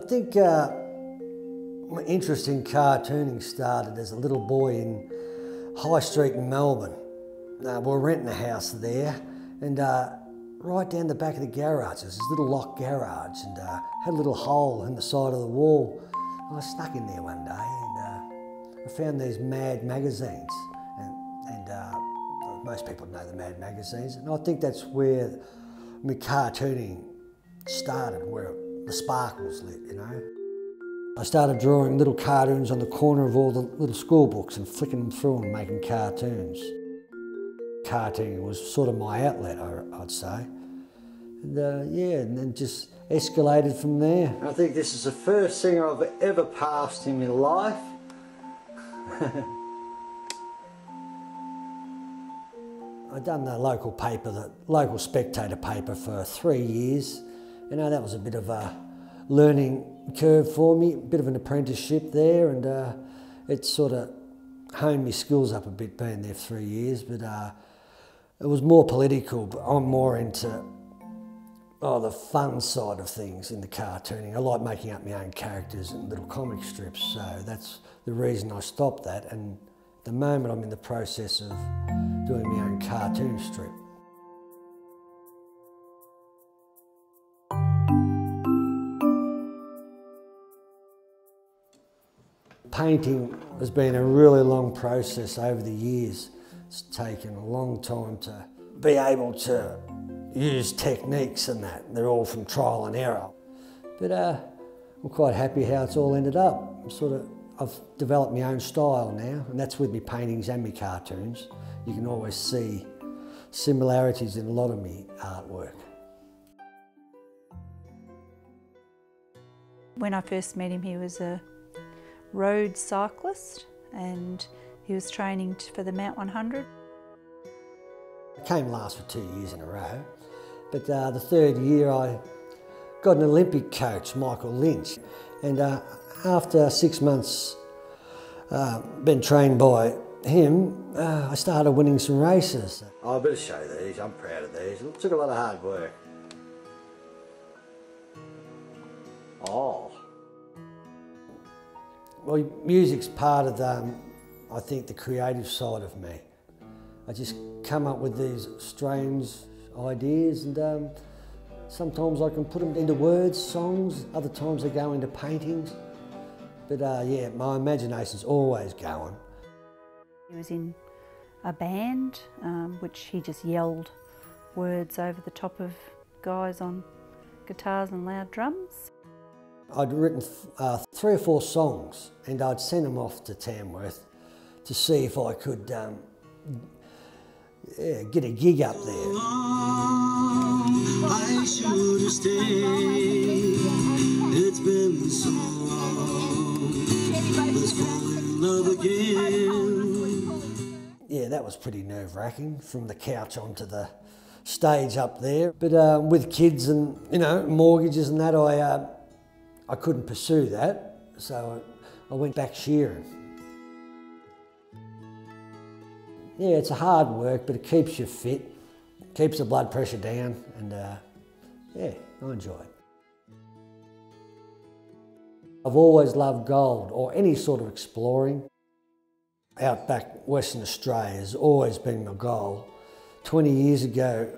think my interest in cartooning started as a little boy in High Street in Melbourne. We were renting a house there, and right down the back of the garage, there's this little locked garage, and had a little hole in the side of the wall. I snuck in there one day, and I found these Mad magazines, and most people know the Mad magazines, and I think that's where my cartooning started, where the spark was lit, you know. I started drawing little cartoons on the corner of all the little school books and flicking them through and making cartoons. Cartooning was sort of my outlet, I'd say. And yeah, and then just escalated from there. I think this is the first singer I've ever passed in my life. I'd done the local paper, the local Spectator paper for 3 years. You know, that was a bit of a learning curve for me, a bit of an apprenticeship there, and it sort of honed my skills up a bit being there for 3 years, but it was more political, but I'm more into the fun side of things in the cartooning. I like making up my own characters and little comic strips, so that's the reason I stopped that, and at the moment I'm in the process of doing my own cartoon strip. Painting has been a really long process over the years. It's taken a long time to be able to use techniques and that. They're all from trial and error. But I'm quite happy how it's all ended up. I've developed my own style now, and that's with my paintings and my cartoons. You can always see similarities in a lot of my artwork. When I first met him, he was a road cyclist, and he was training for the Mount 100. I came last for 2 years in a row, but the third year I got an Olympic coach, Michael Lynch, and after 6 months being trained by him, I started winning some races. I better show these, I'm proud of these. It took a lot of hard work. Oh. Well, music's part of, I think, the creative side of me. I just come up with these strange ideas, and sometimes I can put them into words, songs, other times they go into paintings. But yeah, my imagination's always going. He was in a band, which he just yelled words over the top of guys on guitars and loud drums. I'd written 3 or 4 songs, and I'd send them off to Tamworth to see if I could get a gig up there. I should have stayed. It's been so long. Let's fall in love again. Yeah, that was pretty nerve-wracking, from the couch onto the stage up there. But with kids and, you know, mortgages and that, I couldn't pursue that, so I went back shearing. Yeah, it's a hard work, but it keeps you fit, keeps the blood pressure down, and yeah, I enjoy it. I've always loved gold, or any sort of exploring. Outback Western Australia has always been my goal. 20 years ago,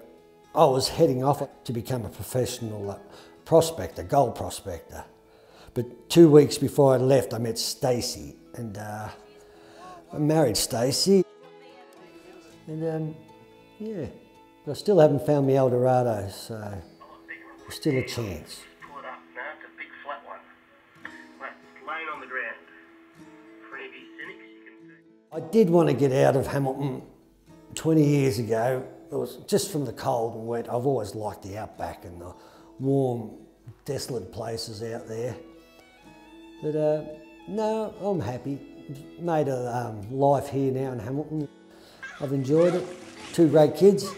I was heading off to become a professional prospector, gold prospector. But 2 weeks before I left, I met Stacey, and I married Stacey. And yeah, but I still haven't found my El Dorado, so there's still a chance. Pull it up. No, it's a big flat one. Laying on the ground. For any of you cynics, you can see. I did want to get out of Hamilton 20 years ago. It was just from the cold and wet. I've always liked the outback and the warm, desolate places out there. But no, I'm happy. Made a life here now in Hamilton. I've enjoyed it. 2 great kids.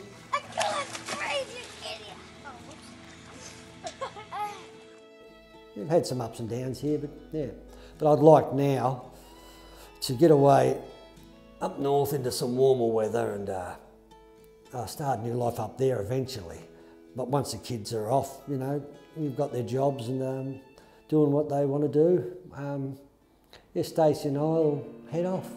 We've had some ups and downs here, but yeah. But I'd like now to get away up north into some warmer weather and start a new life up there eventually. But once the kids are off, you know, you've got their jobs and doing what they want to do. Yeah, Stacey and I will head off.